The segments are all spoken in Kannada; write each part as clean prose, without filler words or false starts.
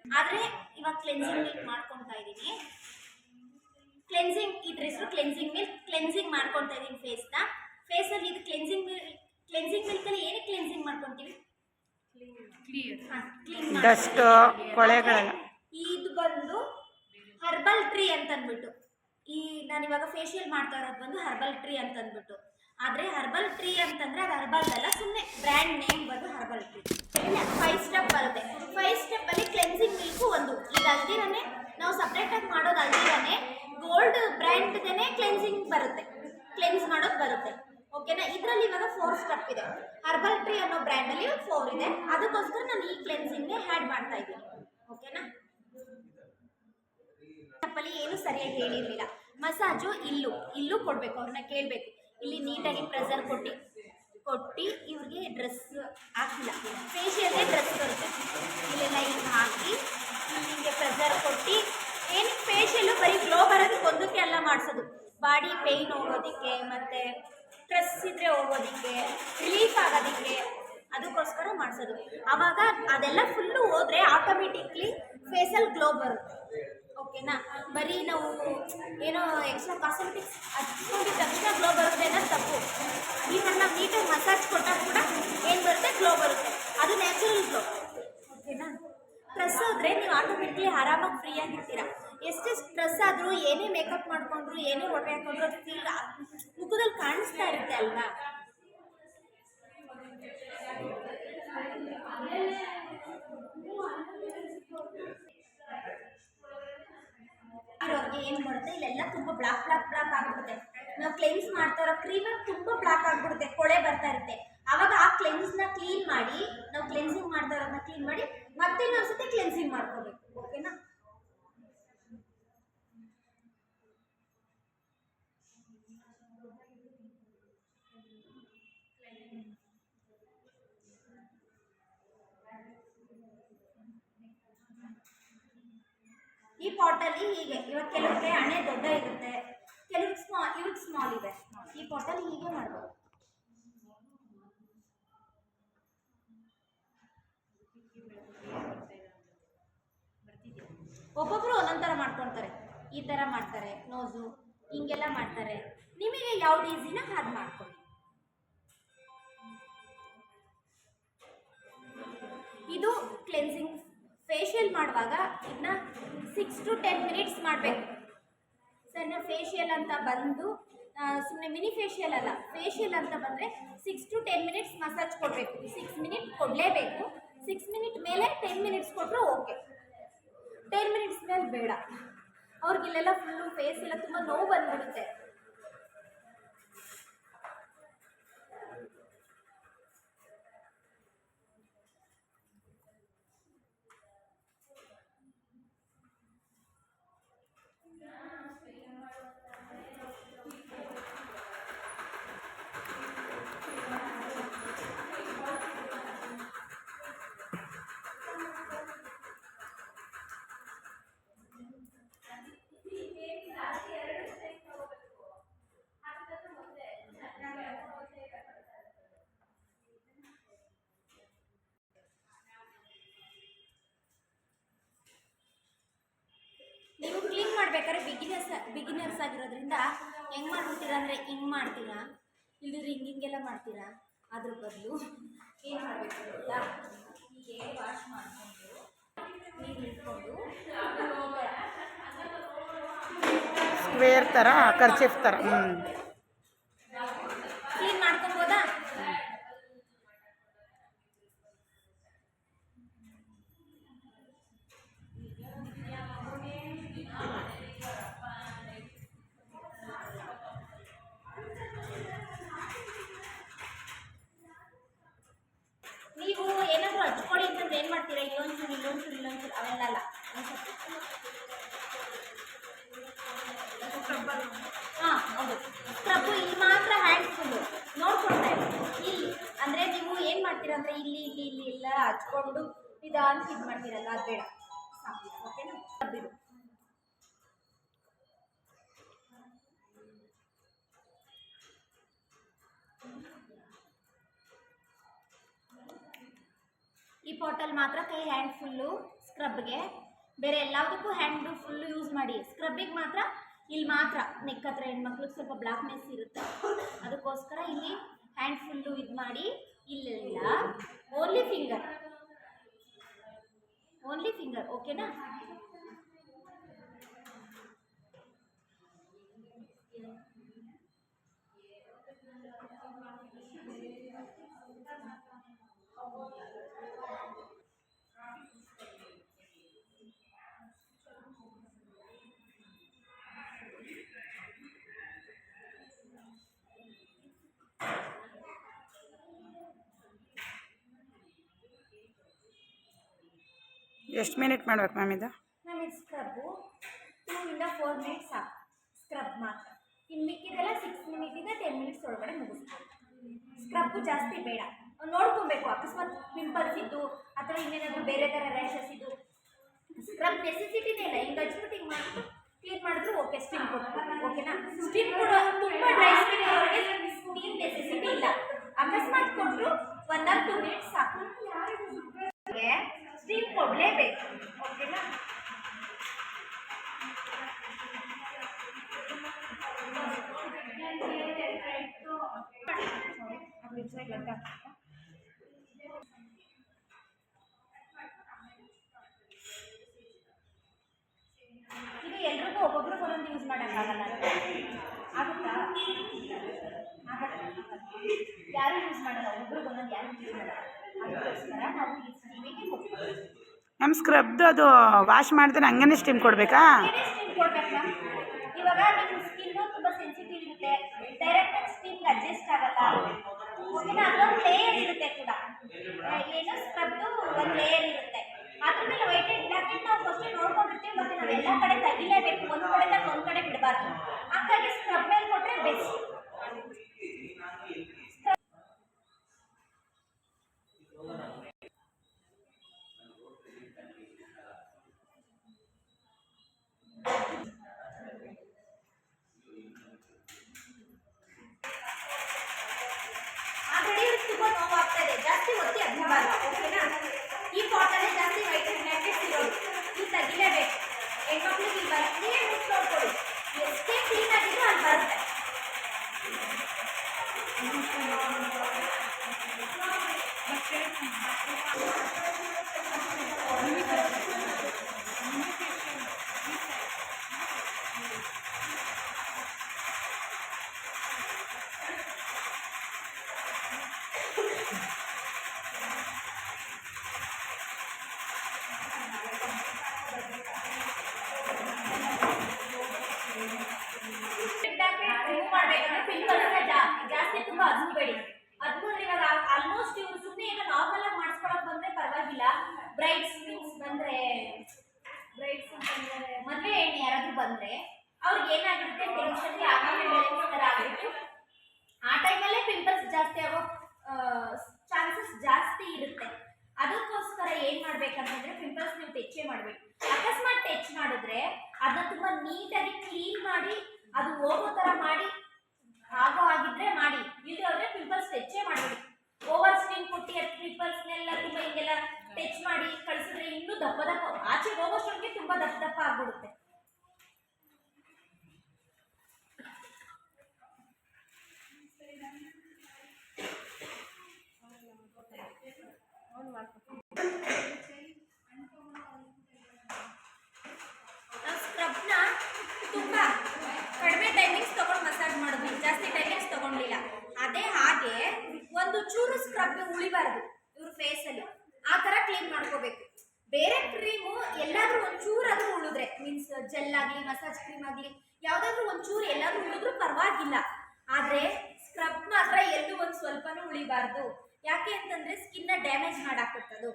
ಆದರೆ ಇವಾಗ ಕ್ಲೆನ್ಸಿಂಗ್ ಮಿಲ್ಕ್ ಮಾಡ್ಕೊತಾ ಇದ್ದೀನಿ. ಕ್ಲೆನ್ಸಿಂಗ್ ಇದ್ರ ಹೆಸರು ಕ್ಲೆನ್ಸಿಂಗ್ ಮಿಲ್ಕ್. ಕ್ಲೆನ್ಸಿಂಗ್ ಮಾಡ್ಕೊತಾ ಇದ್ದೀನಿ ಫೇಸಲ್ಲಿ. ಇದು ಕ್ಲೆನ್ಸಿಂಗ್ ಮಿಲ್ಕಲ್ಲಿ ಏನಕ್ಕೆ ಕ್ಲೆನ್ಸಿಂಗ್ ಮಾಡ್ಕೊತೀವಿ? ಡಸ್ಟ್ ಕೊಳೆಗಳೆಲ್ಲ. ಇದು ಬಂದು ಹರ್ಬಲ್ ಟ್ರೀ ಅಂತ ಅಂದ್ಬಿಟ್ಟು, ನಾನು ಇವಾಗ ಫೇಶಿಯಲ್ ಮಾಡ್ತಾ ಇರೋದು ಬಂದು ಹರ್ಬಲ್ ಟ್ರೀ ಅಂತ ಅಂದ್ಬಿಟ್ಟು. ಆದರೆ ಹರ್ಬಲ್ ಟ್ರೀ ಅಂತಂದ್ರೆ ಅದು ಹರ್ಬಲ್ ಅಲ್ಲ, ಸುಮ್ಮನೆ ಬ್ರ್ಯಾಂಡ್ ನೇಮ್ ಬಂದು ಹರ್ಬಲ್ ಟ್ರೀ. 5 ಸ್ಟೆಪ್ ಬರುತ್ತೆ. 5 ಸ್ಟೆಪ್ಪಲ್ಲಿ ಕ್ಲೆನ್ಸಿಂಗ್ ಮಿಲ್ಕು ಒಂದು. ಇದು ಅಲ್ದಿರನೇ ನಾವು ಸಪ್ರೇಟಾಗಿ ಮಾಡೋದು ಅಲ್ದಿರನೇ ಗೋಲ್ಡ್ ಬ್ರ್ಯಾಂಡ್ದೇ ಕ್ಲೆನ್ಸಿಂಗ್ ಬರುತ್ತೆ, ಕ್ಲೆನ್ಸ್ ಮಾಡೋದು ಬರುತ್ತೆ. ಓಕೆನಾ? ಇದರಲ್ಲಿ ಇವಾಗ 4 ಸ್ಟೆಪ್ ಇದೆ. ಹರ್ಬಲ್ ಟ್ರೀ ಅನ್ನೋ ಬ್ರ್ಯಾಂಡಲ್ಲಿ 4 ಇದೆ. ಅದಕ್ಕೋಸ್ಕರ ನಾನು ಈ ಕ್ಲೆನ್ಸಿಂಗ್ಗೆ ಆ್ಯಡ್ ಮಾಡ್ತಾ ಇದ್ದೀನಿ. ಓಕೆನಾ? ಸ್ಟೆಪ್ಪಲ್ಲಿ ಏನು ಸರಿಯಾಗಿ ಹೇಳಿರಲಿಲ್ಲ. ಮಸಾಜು ಇಲ್ಲೂ ಕೊಡಬೇಕು, ಅವ್ರನ್ನ ಕೇಳಬೇಕು. ಇಲ್ಲಿ ನೀಟಾಗಿ ಪ್ರೆಸರ್ ಕೊಟ್ಟು ಇವ್ರಿಗೆ ಡ್ರೆಸ್ ಹಾಕಿಲ್ಲ, ಫೇಶಿಯಲ್ಗೆ ಡ್ರೆಸ್ ಬರುತ್ತೆ. ಇಲ್ಲೆಲ್ಲ ಹಿಂಗೆ ಹಾಕಿ ಹಿಂಗೆ ಪ್ರೆಸರ್ ಕೊಟ್ಟು ಏನಕ್ಕೆ ಫೇಶಿಯಲ್ಲು ಬರೀ ಗ್ಲೋ ಬರೋದಕ್ಕೆ ಒಂದಕ್ಕೆ ಎಲ್ಲ ಮಾಡಿಸೋದು, ಬಾಡಿ ಪೇಯ್ನ್ ಹೋಗೋದಕ್ಕೆ ಮತ್ತು ಸ್ಟ್ರೆಸ್ ಇದ್ದರೆ ಹೋಗೋದಕ್ಕೆ, ರಿಲೀಫ್ ಆಗೋದಕ್ಕೆ, ಅದಕ್ಕೋಸ್ಕರ ಮಾಡಿಸೋದು. ಆವಾಗ ಅದೆಲ್ಲ ಫುಲ್ಲು ಹೋದರೆ ಆಟೋಮೆಟಿಕ್ಲಿ ಫೇಸಲ್ಲಿ ಗ್ಲೋ ಬರುತ್ತೆ. ಓಕೆನಾ? ಬರೀ ನಾವು ಏನೋ ಎಕ್ಸ್ಟ್ರಾ ಕಾಸ್ಮೆಟಿಕ್ಸ್ ಹಚ್ಕೊಂಡಿದ್ದ ತಕ್ಷಣ ಗ್ಲೋ ಬರುತ್ತೆ ಅನ್ನೋದು ತಪ್ಪು. ಈವನ್ ನಾವು ನೀಟಾಗಿ ಮಸಾಜ್ ಕೊಟ್ಟಾಗ ಕೂಡ ಏನು ಬರುತ್ತೆ? ಗ್ಲೋ ಬರುತ್ತೆ. ಅದು ನ್ಯಾಚುರಲ್ ಗ್ಲೋ. ಓಕೆನಾ? ಸ್ಟ್ರೆಸ್ ಆದರೆ ನೀವು ಆಟೋಮೆಟಿಕ್ಲಿ ಆರಾಮಾಗಿ ಫ್ರೀಯಾಗಿರ್ತೀರ. ಎಷ್ಟೇ ಸ್ಟ್ರೆಸ್ ಆದರೂ, ಏನೇ ಮೇಕಪ್ ಮಾಡಿಕೊಂಡ್ರು, ಏನೇ ಒಡವೆ ಹಾಕೊಂಡ್ರು, ಅದು ಫೀಲ್ ಮುಖದಲ್ಲಿ ಕಾಣಿಸ್ತಾ ಇರುತ್ತೆ ಅಲ್ವಾ? ಅವ್ರಿಗೆ ಏನು ಮಾಡುತ್ತೆ, ಇಲ್ಲೆಲ್ಲ ತುಂಬ ಬ್ಲಾಕ್ ಆಗಿಬಿಡುತ್ತೆ. ನಾವು ಕ್ಲೆನ್ಸ್ ಮಾಡ್ತಾ ಇರೋ ಕ್ರೀಮಲ್ಲಿ ತುಂಬ ಬ್ಲಾಕ್ ಆಗಿಬಿಡುತ್ತೆ, ಕೊಳೆ ಬರ್ತಾ ಇರುತ್ತೆ. ಆವಾಗ ಆ ಕ್ಲೆನ್ಸ್ನ ಕ್ಲೀನ್ ಮಾಡಿ, ನಾವು ಕ್ಲೆನ್ಸಿಂಗ್ ಮಾಡ್ತಾ ಇರೋದನ್ನ ಕ್ಲೀನ್ ಮಾಡಿ ಮತ್ತೆ ಇನ್ನೊಂದ್ಸತಿ ಕ್ಲೆನ್ಸಿಂಗ್ ಮಾಡ್ಕೋಬೇಕು. ಓಕೆನಾ? ಈ ಪಾಟಲ್ಲಿ ಹೀಗೆ, ಇವಾಗ ಕೆಲವ್ರಿಗೆ ಹಣೆ ದೊಡ್ಡ ಇರುತ್ತೆ, ಕೆಲವ್ರಿಗೆ ಸ್ಮಾಲ್ ಇದೆ. ಈ ಪಾಟಲ್ಲಿ ಹೀಗೆ ಮಾಡ್ಬೋದು. ಒಬ್ಬೊಬ್ರು ಒಂದೊಂದು ಥರ ಮಾಡ್ಕೊಳ್ತಾರೆ. ಈ ಥರ ಮಾಡ್ತಾರೆ, ನೋಸು ಹಿಂಗೆಲ್ಲ ಮಾಡ್ತಾರೆ. ನಿಮಗೆ ಯಾವ್ದು ಈಸಿನ ಅದು ಮಾಡ್ಕೊಳ್ಳಿ. ಇದು ಕ್ಲೆನ್ಸಿಂಗ್. ಫೇಶಿಯಲ್ ಮಾಡುವಾಗ ಇದನ್ನ 6 to 10 ಮಿನಿಟ್ಸ್ ಮಾಡಬೇಕು. ಸಣ್ಣ ಫೇಶಿಯಲ್ ಅಂತ ಬಂದು ಸುಮ್ಮನೆ ಮಿನಿ ಫೇಶಿಯಲ್ ಅಲ್ಲ, ಫೇಶಿಯಲ್ ಅಂತ ಬಂದರೆ 6 to 10 ಮಿನಿಟ್ಸ್ ಮಸಾಜ್ ಕೊಡಬೇಕು. 6 ಮಿನಿಟ್ ಕೊಡಲೇಬೇಕು. 6 ಮಿನಿಟ್ ಮೇಲೆ 10 ಮಿನಿಟ್ಸ್ ಕೊಟ್ಟರು ಓಕೆ. 10 ಮಿನಿಟ್ಸ್ ಮೇಲೆ ಬೇಡ. ಅವ್ರಿಗಿಲ್ಲೆಲ್ಲ ಫುಲ್ಲು ಫೇಸ್ ಎಲ್ಲ ತುಂಬ ನೋವು ಬಂದ್ಬಿಡುತ್ತೆ. ನೀವು ಕ್ಲೀನ್ ಮಾಡ್ಬೇಕಾದ್ರೆ ಬಿಗಿನರ್ಸ್ ಆಗಿರೋದ್ರಿಂದ ಹೆಂಗೆ ಮಾಡ್ಬಿಡ್ತೀರಾ ಅಂದರೆ ಹಿಂಗೆ ಮಾಡ್ತೀರಾ, ಇಲ್ಲದ್ರೆ ಹಿಂಗೆಲ್ಲ ಮಾಡ್ತೀರಾ. ಅದ್ರ ಬದಲು ಏನು ಮಾಡಬೇಕು ಅಂತ ಹೀಗೆ ವಾಶ್ ಮಾಡಿಕೊಂಡು ನೀರು ಇಟ್ಕೊಂಡು ಸ್ಕ್ವೇರ್ ಥರ, ಕರ್ಚಿಫ್ ಥರ ಕ್ಲೀನ್ ಮಾಡ್ಕೊಬೋದಾ? ನೀವು ಏನಾದರೂ ಹಚ್ಕೊಳ್ಳಿ ಅಂತಂದ್ರೆ ಏನು ಮಾಡ್ತೀರಾ? ಇಲ್ಲೊಂಚೂರು ಅವೆಲ್ಲ ಅಲ್ಲ. ಹಾಂ ಹೌದು, ಸ್ಕ್ರಬ್ಬು ಇಲ್ಲಿ ಮಾತ್ರ ಹ್ಯಾಂಡ್ ಫುಲ್ಲು ನೋಡ್ಕೊಳ್ತಾ ಇರಿ. ಇಲ್ಲಿ ಅಂದರೆ ನೀವು ಏನು ಮಾಡ್ತೀರಾ ಅಂದರೆ ಇಲ್ಲಿ ಎಲ್ಲ ಹಚ್ಕೊಂಡು ನಿಧಾನಕ್ಕೆ ಇದು ಮಾಡ್ತೀರಲ್ಲ, ಅದು ಬೇಡ. ಸಾಕು. ಓಕೆನಾ? ಸ್ಕ್ರಬ್ಬಿದು ಈ ಪಾಟಲ್ಲಿ ಮಾತ್ರ ಕೈ ಹ್ಯಾಂಡ್ ಫುಲ್ಲು ಸ್ಕ್ರಬ್ಗೆ. ಬೇರೆ ಎಲ್ಲದಕ್ಕೂ ಹ್ಯಾಂಡು ಫುಲ್ಲು ಯೂಸ್ ಮಾಡಿ. ಸ್ಕ್ರಬ್ಬಿಗೆ ಮಾತ್ರ ಇಲ್ಲಿ ಮಾತ್ರ ನೆಕ್ ಹತ್ರ ಹೆಣ್ಮಕ್ಳಿಗೆ ಸ್ವಲ್ಪ ಬ್ಲಾಕ್ನೆಸ್ ಇರುತ್ತೆ, ಅದಕ್ಕೋಸ್ಕರ ಇಲ್ಲಿ ಹ್ಯಾಂಡ್ ಫುಲ್ಲು ಇದು ಮಾಡಿ. ಇಲ್ಲೆಲ್ಲ ಓನ್ಲಿ ಫಿಂಗರ್ ಓಕೆನಾ. ಎಷ್ಟು ಮಿನಿಟ್ ಮಾಡ್ಬೇಕು ಮ್ಯಾಮ್ ಇದು? ಮ್ಯಾಮ್ ಇದು ಸ್ಕ್ರಬ್ಬು 2 ಇಂದ 4 ಮಿನಿಟ್ಸ್ ಸಾಕು, ಸ್ಕ್ರಬ್ ಮಾತ್ರ. ಇನ್ನು ಮಿಕ್ಕಿದೆಲ್ಲ 6 ಮಿನಿಟಿಂದ 10 ಮಿನಿಟ್ಸ್ ಒಳಗಡೆ ಮುಗಿಸ್ಬೋದು. ಸ್ಕ್ರಬ್ಬು ಜಾಸ್ತಿ ಬೇಡ, ನೋಡ್ಕೊಬೇಕು. ಅಕಸ್ಮಾತ್ ಪಿಂಪಲ್ಸ್ ಇದ್ದು ಅಥವಾ ಇನ್ನೇನಾದರೂ ಬೇರೆ ಥರ ರ್ಯಾಷಸ್ ಇದ್ದು ಸ್ಕ್ರಬ್ ನೆಸೆಸಿಟಿನೇ ಇಲ್ಲ. ಹಿಂಗೆ ಹಚ್ಬಿಟ್ಟು ಹಿಂಗೆ ಮಾಡಿಬಿಟ್ಟು ಕ್ಲೀನ್ ಮಾಡಿದ್ರು ಓಕೆ, ಸ್ಟೀಮ್ ಕೊಡ್ಬೋದು ಓಕೆನಾ. ಸ್ಟೀಮ್ ಕೊಡೋ ತುಂಬ ಡ್ರೈ ಸ್ಕಿನ್ ಅವರಿಗೆ ಸ್ಟೀಮ್ ನೆಸೆಸಿಟಿ ಇಲ್ಲ. ಅಕಸ್ಮಾತ್ ಕೊಟ್ಟರು 1 or 2 ಮಿನಿಟ್ಸ್ ಸಾಕು. ಸ್ಟೀಮ್ ಕೊಡಲೇಬೇಕು ಓಕೆನಾ. ಇದು ಎಲ್ರಿಗೂ ಒಬ್ಬೊಬ್ರಿಗೆ ಒಂದೊಂದು ಯೂಸ್ ಮಾಡೋಕ್ಕಾಗಲ್ಲ, ಆಗುತ್ತಾ? ಯಾರು ಯೂಸ್ ಮಾಡಲ್ಲ, ಒಬ್ರಿಗೆ ಒಂದೊಂದು ಯಾರು ಯೂಸ್ ಮಾಡಲ್ಲ. ಅದಕ್ಕೋಸ್ಕರ ನಾವು ಈ ಸ್ಟೀಮಿಗೆ ಹೋಗ್ತೀವಿ. ನಮ್ಮ ಸ್ಕ್ರಬ್ದು ಅದು ವಾಶ್ ಮಾಡಿದ್ರೆ ಹಂಗೇ ಸ್ಟೀಮ್ ಕೊಡಬೇಕಾ? ಸ್ಟೀಮ್ ಕೊಡ್ಬೇಕು ಮ್ಯಾಮ್. ಇವಾಗ ನಿಮ್ಮ ಸ್ಕಿನ್ನು ತುಂಬ ಸೆನ್ಸಿಟಿವ್ ಇರುತ್ತೆ, ಡೈರೆಕ್ಟಾಗಿ ಸ್ಟೀಮ್ಗೆ ಅಡ್ಜಸ್ಟ್ ಆಗಲ್ಲ ಓಕೆನಾ. ಅದೊಂದು ಲೇಯರ್ ಇರುತ್ತೆ ಕೂಡ, ಏನು ಸ್ಕ್ರಬ್ದು ಒಂದು ಲೇಯರ್ ಇರುತ್ತೆ. ಅದ್ರ ಮೇಲೆ ವೈಟೆಡ್ ಬ್ಲಾಕೆಟ್ ನಾವು ಫಸ್ಟ್ ನೋಡ್ಕೊಂಡಿರ್ತೀವಿ, ಮತ್ತು ನಾವು ಎಲ್ಲ ಕಡೆ ತೆಗಿಲೇಬೇಕು, ಒಂದು ಕಡೆ ಒಂದು ಕಡೆ ಬಿಡಬಾರ್ದು. ಹಾಗಾಗಿ ಸ್ಕ್ರಬ್ ಮೇಲೆ ಕೊಟ್ಟರೆ ಬೆಸ್ಟ್. ಆಲ್ರೆಡಿ ತುಂಬ ನೋವಾಗ್ತಾ ಇದೆ, ಜಾಸ್ತಿ ಒತ್ತಿ ಹಚ್ಚಬಾರ್ದು ಓಕೆನಾ. ಈ ಪಾಟಲ್ಲೇ ಜಾಸ್ತಿ ವೈಟೆಡ್ ಬ್ಲಾಕೆಟ್ಸ್ ಇರೋದು, ಇದು ತೆಗಿಲೇಬೇಕು. ಹೆಣ್ಮಕ್ಳಿಗೆ ಇಲ್ಲಿ ಬರುತ್ತೆ, ನೀವೇ ಮುಚ್ಚಿ ನೋಡ್ಕೊಳ್ಳಿ, ಎಷ್ಟೇ ಕ್ಲೀನ್ ಆಗಿದ್ರು ಅಲ್ಲಿ ಬರುತ್ತೆ. ಜಾಸ್ತಿ ತುಂಬ ಅದ್ಬೇಡಿ. ಅದ್ಕೊಂಡ್ರೆ ಇವಾಗ ಆಲ್ಮೋಸ್ಟ್ ಇವರು ಸುಮ್ಮನೆ ಈಗ ನಾರ್ಮಲ್ ಆಗಿ ಮಾಡಿಸ್ಕೊಳಕ್ ಬಂದ್ರೆ ಪರವಾಗಿಲ್ಲ. ಬ್ರೈಡ್ಸ್ ಮೀನ್ಸ್ ಬಂದ್ರೆ ಮದುವೆ ಹೆಣ್ಣು ಯಾರಾದ್ರೂ ಬಂದ್ರೆ ಅವ್ರಿಗೆ ಏನಾಗಿರುತ್ತೆ, ಟೆನ್ಷನ್ಗೆ ಆಗಿಬಿಟ್ಟು ಆ ಟೈಮಲ್ಲೇ ಪಿಂಪಲ್ಸ್ ಜಾಸ್ತಿ ಆಗೋ ಚಾನ್ಸಸ್ ಜಾಸ್ತಿ ಇರುತ್ತೆ. ಅದಕ್ಕೋಸ್ಕರ ಏನ್ ಮಾಡ್ಬೇಕಂತಂದ್ರೆ ಪಿಂಪಲ್ಸ್ ನೀವು ಟೆಚ್ಚೇ ಮಾಡ್ಬೇಕು. ಅಕಸ್ಮಾತ್ ಟಚ್ ಮಾಡಿದ್ರೆ ಅದನ್ನ ತುಂಬಾ ನೀಟಾಗಿ ಕ್ಲೀನ್ ಮಾಡಿ ಅದು ಹೋಗೋ ತರ ಮಾಡಿ ಆಗೋ ಆಗಿದ್ರೆ ಮಾಡಿ, ಇಲ್ಲಾಂದ್ರೆ ಪಿಂಪಲ್ಸ್ ಟೆಚ್ಚೇ ಮಾಡಬೇಡಿ. ಓವರ್ ಸ್ಟೀಮ್ ಕೊಟ್ಟು ಪಿಂಪಲ್ಸ್ನೆಲ್ಲ ತುಂಬ ಹಿಂಗೆಲ್ಲ ಟಚ್ ಮಾಡಿ ಕಳಿಸಿದ್ರೆ ಇನ್ನೂ ದಪ್ಪ ಆಚೆ ಹೋಗೋಷ್ಟೊಂಗೆ ತುಂಬಾ ದಪ್ಪ ಆಗ್ಬಿಡುತ್ತೆ. ನಾವು ಸ್ಕ್ರಬ್ನ ತುಂಬ ಕಡಿಮೆ ಟೈಮಿಂಗ್ಸ್ ತಗೊಂಡು ಮಸಾಜ್ ಮಾಡಿದ್ವಿ, ಜಾಸ್ತಿ ಟೈಮಿಂಗ್ಸ್ ತಗೊಂಡಿಲ್ಲ. ಅದೇ ಹಾಗೆ ಒಂದು ಚೂರು ಸ್ಕ್ರಬ್ ಉಳಿಬಾರ್ದು ಇವ್ರ ಫೇಸಲ್ಲಿ, ಆ ಥರ ಕ್ಲೀನ್ ಮಾಡ್ಕೋಬೇಕು. ಬೇರೆ ಕ್ರೀಮು ಎಲ್ಲಾದ್ರೂ ಒಂಚೂರಾದ್ರೂ ಉಳಿದ್ರೆ ಮೀನ್ಸ್ ಜೆಲ್ ಆಗಲಿ ಮಸಾಜ್ ಕ್ರೀಮ್ ಆಗಲಿ ಯಾವುದಾದ್ರೂ ಒಂಚೂರು ಎಲ್ಲಾದ್ರೂ ಉಳಿದ್ರೂ ಪರವಾಗಿಲ್ಲ. ಆದರೆ ಸ್ಕ್ರಬ್ ಮಾತ್ರ ಎಲ್ಲೂ ಒಂದು ಸ್ವಲ್ಪನೂ ಉಳಿಬಾರ್ದು. ಯಾಕೆ ಅಂತಂದರೆ ಸ್ಕಿನ್ನ ಡ್ಯಾಮೇಜ್ ಮಾಡಾಕತ್ತದು.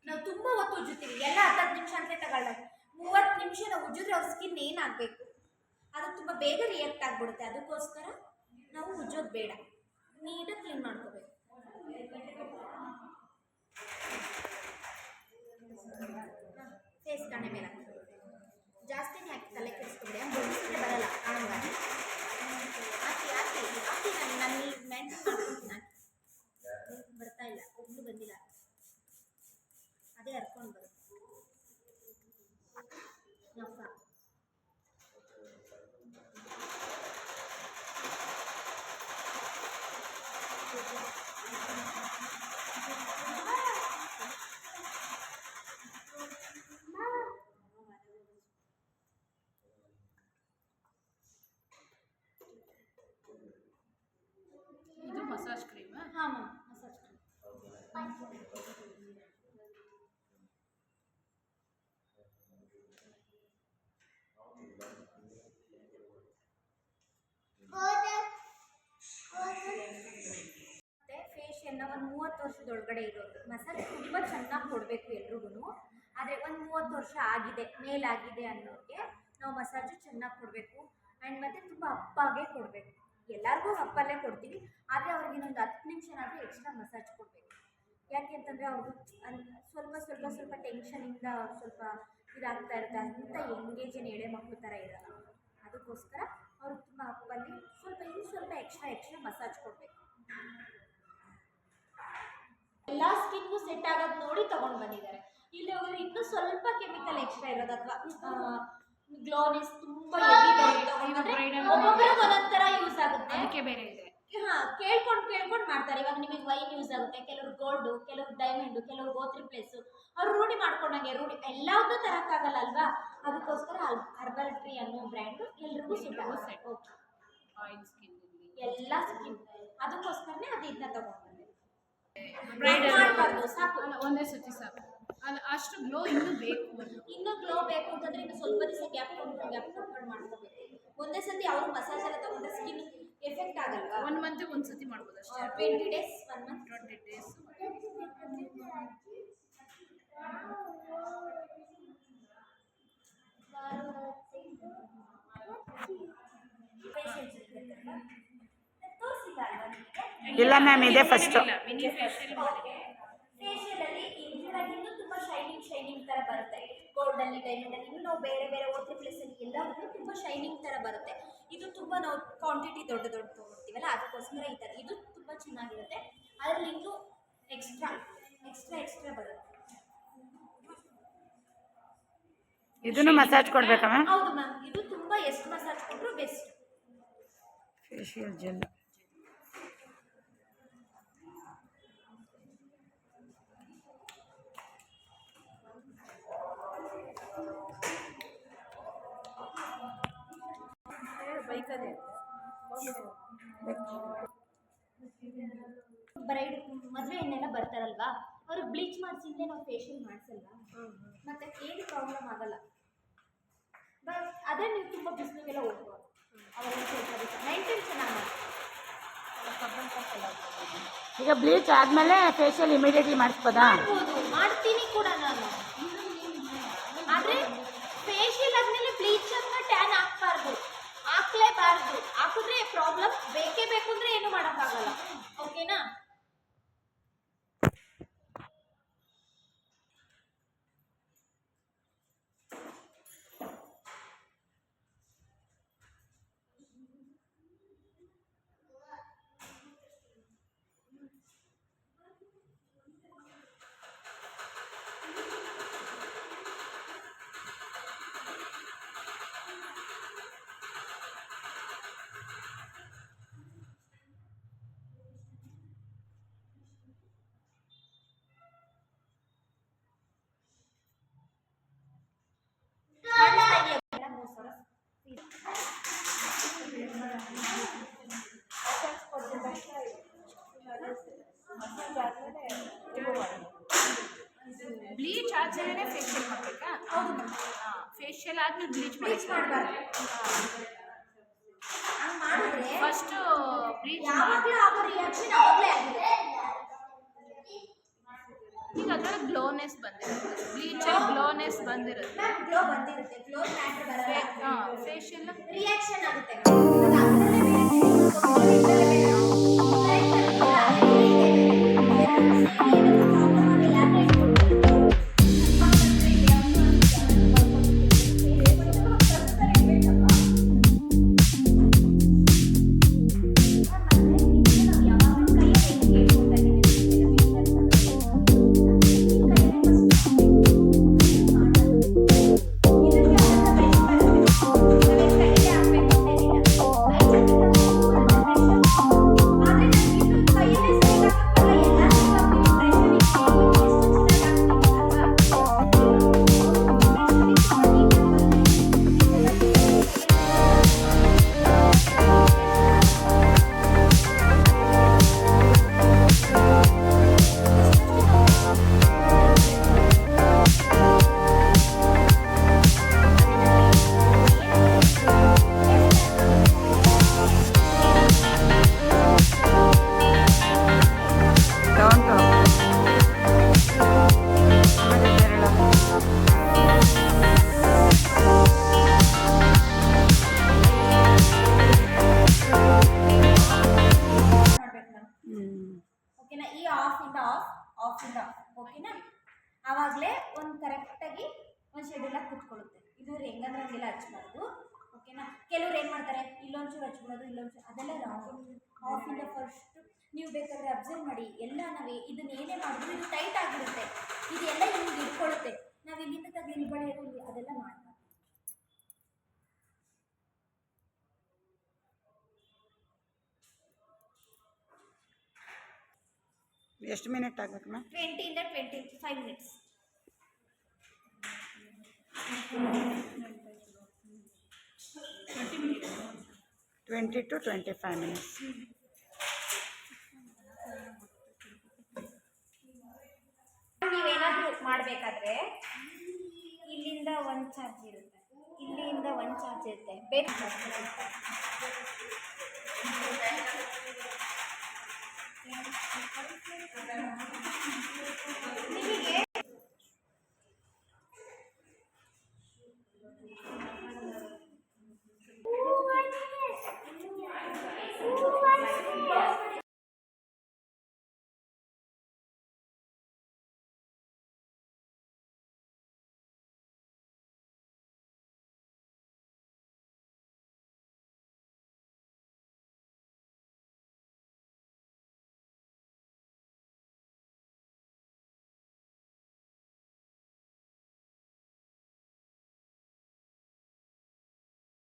ನಾವು ತುಂಬ ಹೊತ್ತು ಉಜ್ಜುತ್ತೀವಿ, ಎಲ್ಲ 10 ನಿಮಿಷ ಅಂತ ತಗೊಳ್ಳೋದು. 30 ನಿಮಿಷ ನಾವು ಉಜ್ಜಿದ್ರೆ ಅವ್ರ ಸ್ಕಿನ್ ಏನಾಗಬೇಕು, ಅದು ತುಂಬ ಬೇಗ ರಿಯಾಕ್ಟ್ ಆಗಿಬಿಡುತ್ತೆ. ಅದಕ್ಕೋಸ್ಕರ ನಾವು ಉಜ್ಜೋದು ಬೇಡ, ನೀಟಾಗಿ ಕ್ಲೀನ್ ಮಾಡ್ಕೋಬೇಕು. ಫೇಸ್ ಕಣ್ಣೆ ಮೇಲೆ ಜಾಸ್ತಿನೇ ಹಾಕಿ ತಲೆ ಕೆಡಿಸ್ಕೊಂಡೆ, ಬೊಡಿಸಿದ್ರೆ ಬರಲ್ಲ ಕಾಣುವ. ಹಾಕಿ ನಾನು ಮೆಂಟೇನ್ ಮಾಡ್ಕೊತೀನಿ. ಬರ್ತಾ ಇಲ್ಲ, ಒಬ್ಬರು ಬಂದಿಲ್ಲ, ಅದೇ ಹರ್ಕೊಂಡು ಬರುತ್ತೆ. 30 ವರ್ಷದೊಳಗಡೆ ಇರೋದು ಮಸಾಜ್ ತುಂಬ ಚೆನ್ನಾಗಿ ಕೊಡಬೇಕು ಎಲ್ರಿಗೂ. ಆದರೆ ಒಂದು 30 ವರ್ಷ ಆಗಿದೆ ಮೇಲಾಗಿದೆ ಅನ್ನೋರಿಗೆ ನಾವು ಮಸಾಜು ಚೆನ್ನಾಗಿ ಕೊಡಬೇಕು. ಆ್ಯಂಡ್ ಮತ್ತು ತುಂಬ ಅಪ್ಪಾಗೆ ಕೊಡಬೇಕು. ಎಲ್ಲರಿಗೂ ಅಪ್ಪಲ್ಲೇ ಕೊಡ್ತೀವಿ, ಆದರೆ ಅವ್ರಿಗೆ ಇನ್ನೊಂದು 10 ನಿಮಿಷನಾದರೂ ಎಕ್ಸ್ಟ್ರಾ ಮಸಾಜ್ ಕೊಡಬೇಕು. ಯಾಕೆ ಅಂತಂದರೆ ಅವ್ರಿಗೆ ಸ್ವಲ್ಪ ಟೆನ್ಷನಿಂದ ಸ್ವಲ್ಪ ಇದಾಗ್ತಾ ಇರುತ್ತೆ. ಅಂಥ ಎಂಗೇಜಿನ ಎಳೆ ಮಕ್ಕಳು ಥರ ಇರಲ್ಲ. ಅದಕ್ಕೋಸ್ಕರ ಅವರು ತುಂಬ ಅಪ್ಪಲ್ಲಿ ಸ್ವಲ್ಪ ಎಕ್ಸ್ಟ್ರಾ ಮಸಾಜ್ ಕೊಡಬೇಕು. ಎಲ್ಲ ಸ್ಕಿನ್ಗೂ ಸೆಟ್ ಆಗೋದು ನೋಡಿ ತೊಗೊಂಡು ಬಂದಿದ್ದಾರೆ. ಇಲ್ಲಿ ಹೋಗಿದ್ರೆ ಇನ್ನೂ ಸ್ವಲ್ಪ ಕೆಮಿಕಲ್ ಎಕ್ಸ್ಟ್ರಾ ಇರೋದು ಅಥವಾ ಗ್ಲೋನೆಸ್ ತುಂಬ ಒಬ್ಬೊಬ್ಬರಿಗೆ ಒಂದೊಂದು ಥರ ಯೂಸ್ ಆಗುತ್ತೆ. ಅದಕ್ಕೆ ಬೇರೆ ಇದೆ. ಹಾಂ, ಕೇಳ್ಕೊಂಡು ಮಾಡ್ತಾರೆ. ಇವಾಗ ನಿಮಗೆ ವೈನ್ ಯೂಸ್ ಆಗುತ್ತೆ, ಕೆಲವರು ಗೋಲ್ಡು, ಕೆಲವರು ಡೈಮಂಡು, ಕೆಲವರು ಗೋತ್ರಿ ಪ್ಲೇಸು. ಅವ್ರು ರೂಢಿ ಮಾಡ್ಕೊಂಡಂಗೆ ಎಲ್ಲವನ್ನೂ ತರೋಕ್ಕಾಗಲ್ಲ ಅಲ್ವಾ. ಅದಕ್ಕೋಸ್ಕರ ಹರ್ಬಲ್ ಟ್ರೀ ಅನ್ನೋ ಬ್ರ್ಯಾಂಡು ಎಲ್ರಿಗೂ ಸೆಟ್ ಆಗುತ್ತೆ. ಆಯಿಲ್ ಸ್ಕಿನ್ ಎಲ್ಲ ಸ್ಕಿನ್ ಅದಕ್ಕೋಸ್ಕರನೇ ಅದು ಇದನ್ನ ತಗೊಂಡ್ಬಂದೆ. ಬ್ರೈಡಲ್ ಸಾಕು, ಒಂದೇ ಸತಿ ಸಾಕು. ಅಷ್ಟು ಗ್ಲೋ ಇನ್ನೂ ಬೇಕು. ಇನ್ನೂ ಗ್ಲೋ ಬೇಕು ಅಂತಂದ್ರೆ ಇನ್ನು ಸ್ವಲ್ಪ ದಿವಸ ಗ್ಯಾಪ್ ಕೊಟ್ಕೊಂಡು ಮಾಡ್ಕೋಬೇಕು. ಒಂದೇ ಸತಿ ಅವರು ಮಸಾಜ್ ಎಲ್ಲ ತಗೊಂಡ್ರೆ ಸ್ಕಿನ್ ಎಫೆಕ್ಟ್ ಆಗಲ್ವಾ. 1 ಮಂತ್ ಒಂದು ಸತಿ ಮಾಡ್ಬೋದು ಅಷ್ಟೇ. 20 ಡೇಸ್ 1 ಮಂತ್ 20 ಡೇಸ್. ಇಲ್ಲ ಮ್ಯಾಮ್, ಇದೆ ಫಸ್ಟು. ಮಿನಿ ಫೇಶಿಯಲ್ ಅಲ್ಲಿ ಇನ್ನೂ ತುಂಬ ಶೈನಿಂಗ್ ಥರ ಬರುತ್ತೆ. ಗೋಲ್ಡಲ್ಲಿ, ಡೈಮಂಡಲ್ಲಿ, ಇನ್ನೂ ನಾವು ಬೇರೆ ಓತ್ರಿ ಪ್ಲೇಸಲ್ಲಿ ಎಲ್ಲದಕ್ಕೂ ತುಂಬ ಶೈನಿಂಗ್ ಥರ ಬರುತ್ತೆ. ಇದು ತುಂಬ ನಾವು ಕ್ವಾಂಟಿಟಿ ದೊಡ್ಡ ತೊಗೊಳ್ತೀವಲ್ಲ, ಅದಕ್ಕೋಸ್ಕರ ಈ ಥರ ಇದು ತುಂಬ ಚೆನ್ನಾಗಿರುತ್ತೆ. ಅದರಲ್ಲಿ ಇನ್ನೂ ಎಕ್ಸ್ಟ್ರಾ ಬರುತ್ತೆ. ಇದನ್ನು ಮಸಾಜ್ ಕೊಡ್ಬೇಕಾ ಮ್ಯಾಮ್? ಹೌದು ಮ್ಯಾಮ್, ಇದು ತುಂಬ ಎಷ್ಟು ಮಸಾಜ್ ಕೊಟ್ಟರು ಬೆಸ್ಟ್. ಫೇಶಿಯಲ್ ಜೆಲ್ ಬ್ರೈಡ್ ಮದುವೆ ಹೆಣ್ಣೆಲ್ಲ ಬರ್ತಾರಲ್ವಾ, ಅವ್ರಿಗೆ ಬ್ಲೀಚ್ ಮಾಡಿಸಿದ್ರೆ ನಾವು ಫೇಶಿಯಲ್ ಮಾಡಿಸಲ್ವಾ, ಮತ್ತೆ ಏನು ಪ್ರಾಬ್ಲಮ್ ಆಗಲ್ಲ. ಬಟ್ ಅದೇ ನೀವು ತುಂಬ ಬಿಸಿಲಿಗೆಲ್ಲ ಹೋಗ್ಬೋದು. ಅವೆಲ್ಲ ಸ್ವಲ್ಪ ಮೈಂಟೈನ್ ಚೆನ್ನಾಗಿ ಮಾಡಿ. ಈಗ ಬ್ಲೀಚ್ ಆದಮೇಲೆ ಫೇಶಿಯಲ್ ಇಮಿಡಿಯೇಟ್ಲಿ ಮಾಡಿಸ್ಬೋದಾ? ಮಾಡ್ತೀನಿ ಕೂಡ ನಾನು. ಆದರೆ ಫೇಶಿಯಲ್ ಆದಮೇಲೆ ಬ್ಲೀಚ್ ಅಂತ ಟ್ಯಾನ್ ಹಾಕ್ಲೇಬಾರ್ದು. ಹಾಕಿದ್ರೆ ಪ್ರಾಬ್ಲಮ್. ಬೇಕೇ ಬೇಕು ಅಂದರೆ ಏನು ಮಾಡೋಕ್ಕಾಗಲ್ಲ. ಓಕೆನಾ? ಬ್ಲೀಚ್ ಆದ್ಮೇಲೆ ಫೇಶಿಯಲ್ ಮಾಡಬೇಕಾ? ಹೌದು ಮ್ಯಾಮ್. ಫೇಶಿಯಲ್ ಆದ್ಮೇಲೆ ಬ್ಲೀಚ್ ಮಾಡಬಾರ್ದು. ಹಂಗೆ ಮಾಡಿದ್ರೆ ಫಸ್ಟ್ ಬ್ಲೀಚ್ ಯಾವಾಗಲೂ ಆಗೋ ರಿಯಾಕ್ಷನ್ ಆವಾಗಲೇ ಆಗಿದೆ. ಈಗ ಅದರಲ್ಲಿ ಗ್ಲೋನೆಸ್ ಬಂದಿರುತ್ತೆ. ಬ್ಲೀಚಲ್ಲಿ ಗ್ಲೋನೆಸ್ ಬಂದಿರುತ್ತೆ. ಮ್ಯಾಮ್, ಗ್ಲೋ ಬಂದಿರುತ್ತೆ. ಗ್ಲೋ ಮ್ಯಾಟ್ರ್ ಬರಲ್ಲ. ಫೇಶಿಯಲ್ ರಿಯಾಕ್ಷನ್ ಆಗುತ್ತೆ. ಅದರಲ್ಲೇ ಆಗಲೇ ಒಂದು ಕರೆಕ್ಟಾಗಿ ಒಂದು ಶೆಡ್ಯೂಲಾಗಿ ಕೂತ್ಕೊಳ್ಳುತ್ತೆ. ಇದು ಹೆಂಗಂದ್ರೆ ಹಂಗೆಲ್ಲ ಹಚ್ಬಾರ್ದು, ಓಕೆನಾ. ಕೆಲವ್ರು ಏನು ಮಾಡ್ತಾರೆ, ಇಲ್ಲೊಂಚೂರು ಹಚ್ಬಿಡೋದು, ಇಲ್ಲೊಂಚೂರು, ಅದೆಲ್ಲ ರಾಂಗ್. ಆಫಿಂದ ಫಸ್ಟ್ ನೀವು ಬೇಕಾದರೆ ಅಬ್ಸರ್ವ್ ಮಾಡಿ, ಎಲ್ಲ ನಾವು ಇದನ್ನ ಏನೇ ಮಾಡಿದ್ರು ಇದು ಟೈಟ್ ಆಗಿರುತ್ತೆ, ಇದೆಲ್ಲ ಹಿಂಗೆ ಇಟ್ಕೊಳ್ಳುತ್ತೆ. ನಾವು ಇಲ್ಲಿಂದ ತೆಗೆದು ಇಲ್ಲಿ ಬಳೆಯೋದು, ಇಲ್ಲಿ ಅದೆಲ್ಲ ಮಾಡಬಾರ್ದು. ಎಷ್ಟು ಮಿನಿಟ್ ಆಗ್ಬೇಕು ಮ್ಯಾಮ್? 20 ಇಂದ 25 ಮಿನಿಟ್ಸ್. Twenty two 25 minutes. ನೀವೇನಾದರೂ ಮಾಡಬೇಕಾದ್ರೆ ಇಲ್ಲಿಂದ ಒಂದು ಚಾರ್ಜ್ ಇರುತ್ತೆ, ಇಲ್ಲಿಂದ ಒಂದು ಚಾರ್ಜ್ ಇರುತ್ತೆ, ಬೇರೆ ನಿಮಗೆ